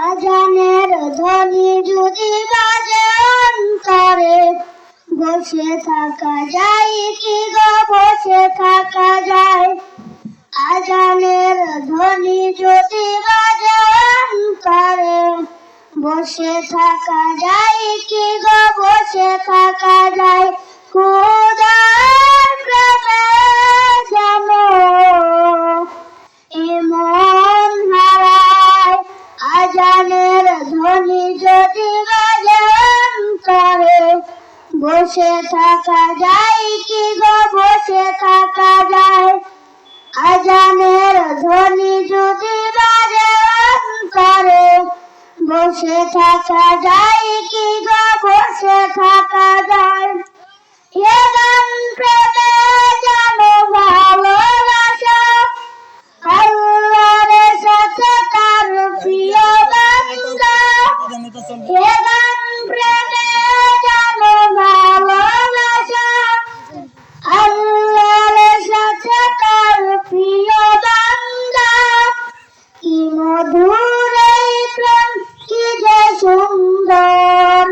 আজানের ধ্বনি যদি বাজে অন্তরে, বসে থাকা যায় কি গো, বসে থাকা যায়। আজানের ধ্বনি যদি বাজে অন্তরে, বসে থাকা যায় কি গো, বসে থাকা যায়। খোদার প্রেমে জানো এমন হারায়, আজানের ধ্বনি যদি বাজে অন্তরে, বসে থাকা যায় কি গো, বসে থাকা যায়। আজানের ধ্বনি যদি বাজে অন্তরে, বসে থাকা যায় কি গো, বসে থাকা যায়। এ গান প্রেমে জানো ভালোবাসা, আল্লাহর সাথে তার প্রিয় বান্দা। এ গান প্রেমে জানো ভালোবাসা, আল্লাহর সাথে তার প্রিয় বান্দা। কি মধুর এই প্রেম, কি যে সুন্দর,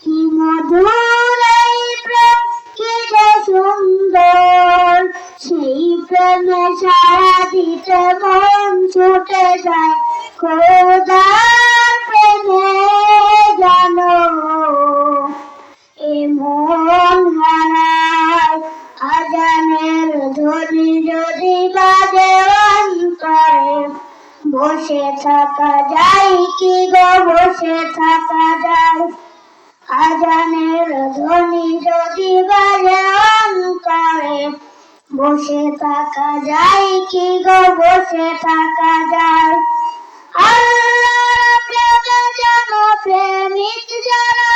কি মধুর এই প্রেম, কি যে সুন্দর। সেই প্রেমে সাড়া দিতে মন ছুটে যায়, খোদার প্রেমে জানো এমন হারায়। আজানের ধ্বনি যদি বাজে অন্তরে, বসে থাকা যায় কি গো, বসে থাকা যায়। আজানের ধ্বনি যদি বাজে অন্তরে, বসে থাকা যায় কি গো, বসে থাকা যায়। আল্লাহর প্রেমে জানো প্রেমিক যারা,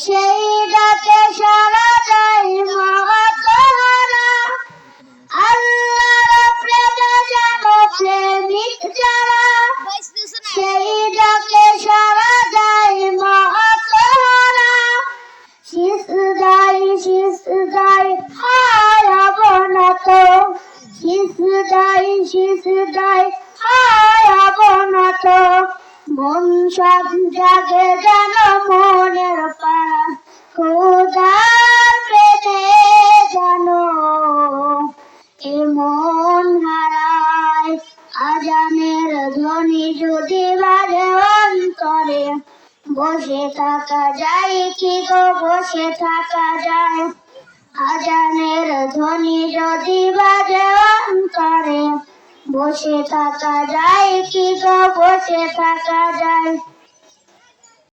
সেই ডাকে সাড়া দেয় মহাতারা। আল্লাহর প্রেমে জানো প্রেমিক যারা, সেই ডাকে সাড়া দেয় মহাতারা। সিজদায় সিজদায় হয় অবনত, সিজদায় সিজদায় হয় অবনত। মন সব জাগে যেন মনের পাড়া, খোদার প্রেমে জানো এমন হারায়। আজানের ধ্বনি যদি বাজে অন্তরে, বসে থাকা যায় কি গো, বসে থাকা যায়। আজানের ধ্বনি যদি বাজে অন্তরে, বসে থাকা যায় কি গো, বসে থাকা যায়।